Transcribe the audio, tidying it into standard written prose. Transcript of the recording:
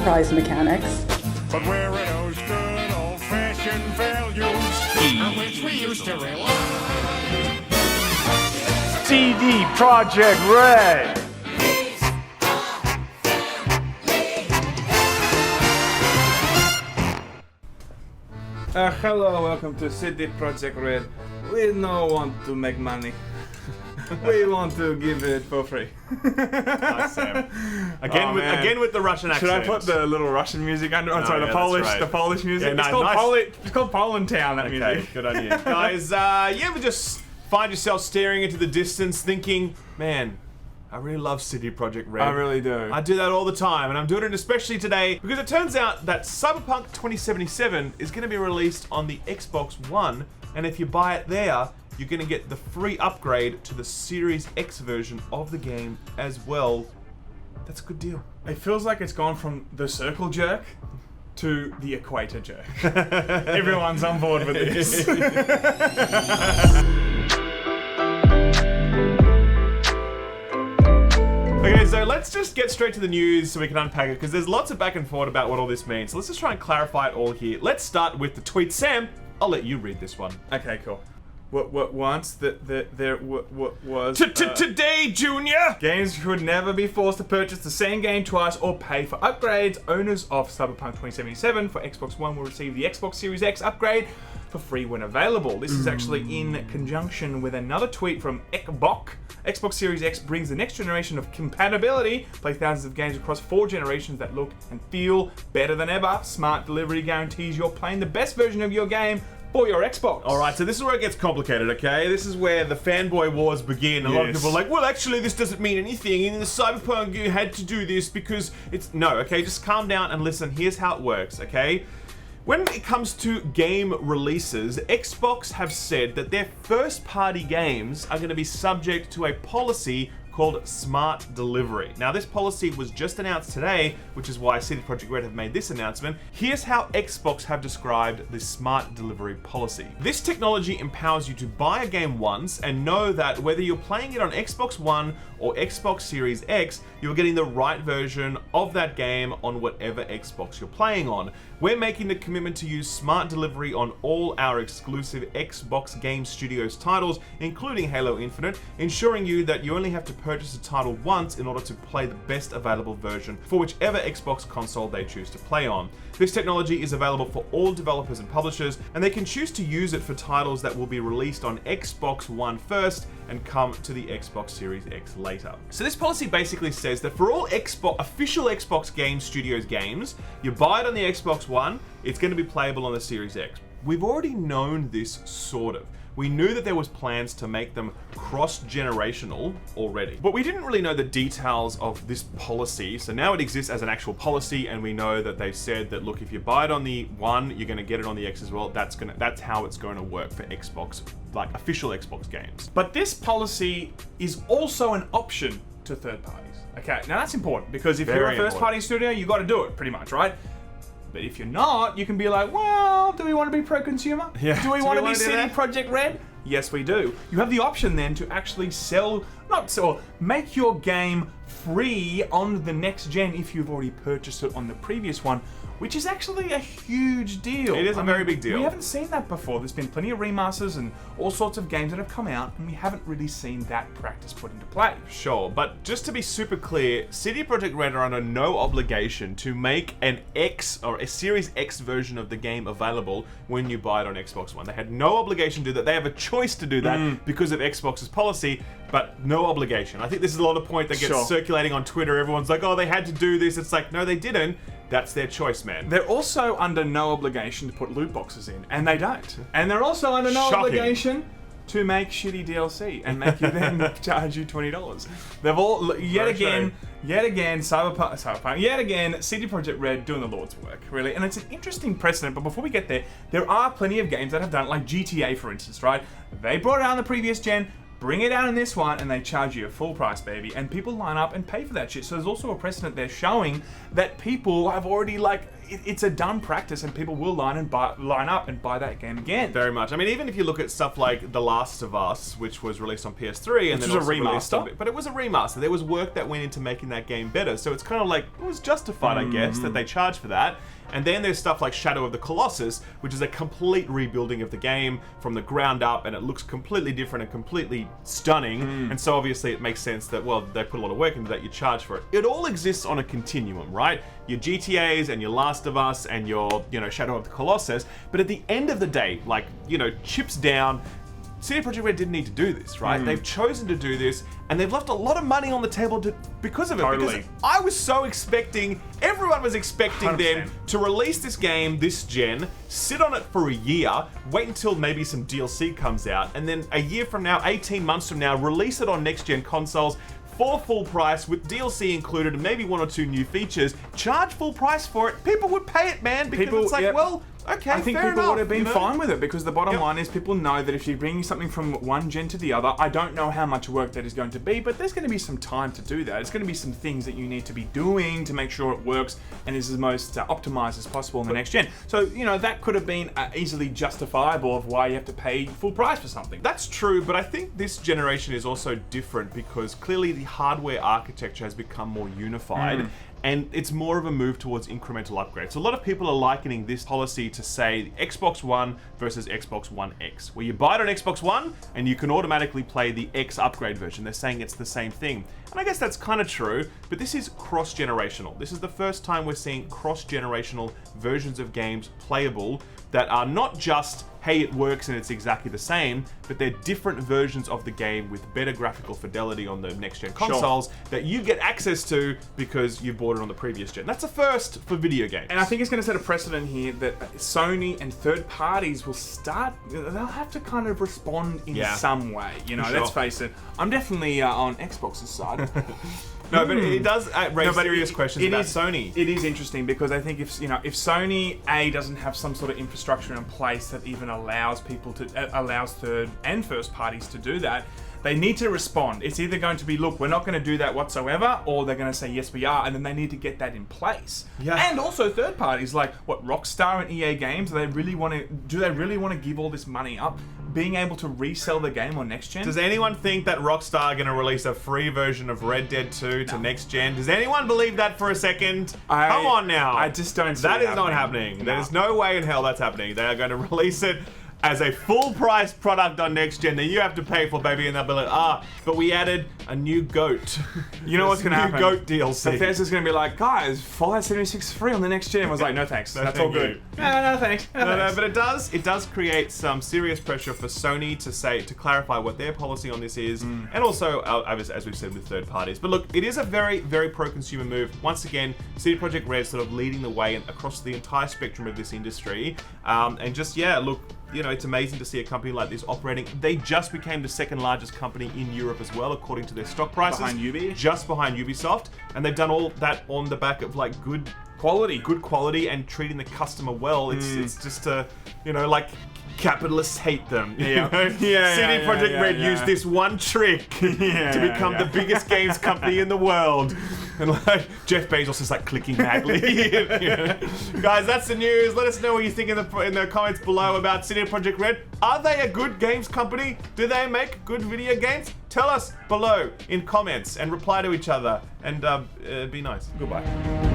surprise mechanics. But where are those good old-fashioned values on which we used to rely? CD Projekt Red! Hello, welcome to CD Projekt Red. We don't want to make money. We want to give it for free. Nice, Sam. Again with the Russian accent. Should I put the little Russian music under? Oh, No, sorry, yeah, the Polish music. Yeah, it's, nice. called it's called Poland Town. That Okay, music. good on you. Guys, you ever just find yourself staring into the distance thinking, man, I really love CD Projekt Red. I really do. I do that all the time, and I'm doing it especially today because it turns out that Cyberpunk 2077 is going to be released on the Xbox One, and if you buy it there, you're going to get the free upgrade to the Series X version of the game as well. That's a good deal. It feels like it's gone from the circle jerk to the equator jerk. Everyone's on board with this. Okay, so let's just get straight to the news so we can unpack it, because there's lots of back and forth about what all this means. So let's just try and clarify it all here. Let's start with the tweet. Sam, I'll let you read this one. Okay, cool. What once there was Today, Junior! games should never be forced to purchase the same game twice or pay for upgrades. Owners of Cyberpunk 2077 for Xbox One will receive the Xbox Series X upgrade for free when available. This is actually in conjunction with another tweet from Ekbok. Xbox Series X brings the next generation of compatibility. Play thousands of games across 4 generations that look and feel better than ever. Smart delivery guarantees you're playing the best version of your game for your Xbox. Alright, so this is where it gets complicated, okay? This is where the fanboy wars begin. A lot of people are like, well, actually, this doesn't mean anything. In the Cyberpunk, you had to do this because it's... No, okay? Just calm down and listen. Here's how it works, okay? When it comes to game releases, Xbox have said that their first-party games are going to be subject to a policy called Smart Delivery. Now, this policy was just announced today, which is why CD Projekt Red have made this announcement. Here's how Xbox have described the Smart Delivery policy. This technology empowers you to buy a game once and know that whether you're playing it on Xbox One or Xbox Series X, you're getting the right version of that game on whatever Xbox you're playing on. We're making the commitment to use Smart Delivery on all our exclusive Xbox Game Studios titles, including Halo Infinite, ensuring you that you only have to purchase a title once in order to play the best available version for whichever Xbox console they choose to play on. This technology is available for all developers and publishers, and they can choose to use it for titles that will be released on Xbox One first and come to the Xbox Series X later. So this policy basically says that for all official Xbox Game Studios games, you buy it on the Xbox One, it's going to be playable on the Series X. We've already known this, sort of. We knew that there was plans to make them cross-generational already, but we didn't really know the details of this policy. So now it exists as an actual policy, and we know that they've said that, look, if you buy it on the One, you're going to get it on the X as well. That's how it's going to work for Xbox, like official Xbox games. But this policy is also an option to third parties. Okay, now that's important because if you're a first-party studio, you got to do it pretty much, right? But if you're not, you can be like, well, do we want to be pro-consumer? Yeah. Do we want to be do CD that? Projekt Red? Yes, we do. You have the option then to actually make your game free on the next gen if you've already purchased it on the previous one, which is actually a huge deal. It is a very big deal. We haven't seen that before. There's been plenty of remasters and all sorts of games that have come out, and we haven't really seen that practice put into play. Sure, but just to be super clear, CD Projekt Red are under no obligation to make an X or a Series X version of the game available when you buy it on Xbox One. They had no obligation to do that. They have a choice to do that because of Xbox's policy, but no obligation. I think this is a lot of point that gets circulating on Twitter. Everyone's like, oh, they had to do this. It's like, no, they didn't. That's their choice, man. They're also under no obligation to put loot boxes in, and they don't. And they're also under no obligation to make shitty DLC and make you then charge you $20. They've all yet again, Cyberpunk, yet again, CD Projekt Red doing the Lord's work, really. And it's an interesting precedent. But before we get there are plenty of games that have done it, like GTA, for instance, right? They brought it out on the previous gen. Bring it out in this one, and they charge you a full price, baby. And people line up and pay for that shit. So there's also a precedent there showing that people have already, it's a done practice, and people will line up and buy that game again. Very much. I mean, even if you look at stuff like The Last of Us, which was released on PS3, and Which then was a also released remaster. on, but it was a remaster. There was work that went into making that game better, so it's kind of like it was justified, I guess, that they charged for that. And then there's stuff like Shadow of the Colossus, which is a complete rebuilding of the game from the ground up, and it looks completely different and completely stunning. And so obviously it makes sense that, well, they put a lot of work into that, you charge for it. It all exists on a continuum, right? Your GTAs and your Last of Us and your, Shadow of the Colossus. But at the end of the day, like, chips down, CD Projekt Red didn't need to do this, right? They've chosen to do this, and they've left a lot of money on the table because of it. Totally. Because I was so expecting, everyone was expecting 100%. them to release this game this gen, sit on it for a year, wait until maybe some DLC comes out, and then a year from now, 18 months from now, release it on next-gen consoles for full price with DLC included and maybe one or two new features, charge full price for it. People would pay it, man, because it's like, well, okay, I think fair people enough, would have been fine with it, because the bottom line is people know that if you're bringing something from one gen to the other, I don't know how much work that is going to be, but there's going to be some time to do that. It's going to be some things that you need to be doing to make sure it works and is as most optimized as possible in the next gen. So, that could have been easily justifiable of why you have to pay full price for something. That's true, but I think this generation is also different because clearly the hardware architecture has become more unified. And it's more of a move towards incremental upgrades. So a lot of people are likening this policy to, say, Xbox One versus Xbox One X, where you buy it on Xbox One and you can automatically play the X upgrade version. They're saying it's the same thing. And I guess that's kind of true, but this is cross-generational. This is the first time we're seeing cross-generational versions of games playable that are not just, hey, it works and it's exactly the same, but they're different versions of the game with better graphical fidelity on the next-gen consoles that you get access to because you bought it on the previous gen. That's a first for video games. And I think it's going to set a precedent here that Sony and third parties will they'll have to kind of respond in some way. Let's face it, I'm definitely on Xbox's side. No, but it does raise serious questions about Sony. It is interesting because I think if Sony doesn't have some sort of infrastructure in place that even allows third and first parties to do that, they need to respond. It's either going to be, look, we're not going to do that whatsoever, or they're going to say, yes, we are, and then they need to get that in place. Yeah. And also third parties like Rockstar and EA Games, do they really want to give all this money up, being able to resell the game on next gen? Does anyone think that Rockstar are going to release a free version of Red Dead 2 to next gen? Does anyone believe that for a second? Come on now. I just don't see that it is not happening. No. There's no way in hell that's happening. They are going to release it as a full-price product on next gen that you have to pay for, baby, and they'll be like, but we added a new goat. You know what's going to happen? New goat DLC. Bethesda's going to be like, guys, Fallout 76 is free on the next gen. I was like, no thanks, that's all thank good. you. No thanks. No, but it does create some serious pressure for Sony to clarify what their policy on this is, and also, as we've said, with third parties. But look, it is a very, very pro-consumer move. Once again, CD Projekt Red sort of leading the way across the entire spectrum of this industry, and just, look, it's amazing to see a company like this operating. They just became the second largest company in Europe as well, according to their stock prices. Behind Ubi? Just behind Ubisoft. And they've done all that on the back of like good quality and treating the customer well. It's just like capitalists hate them. CD Projekt Red used this one trick to become the biggest games company in the world. And like Jeff Bezos is like clicking madly. Guys, that's the news. Let us know what you think in the comments below about CD Projekt Red. Are they a good games company? Do they make good video games? Tell us below in comments and reply to each other and be nice. Goodbye.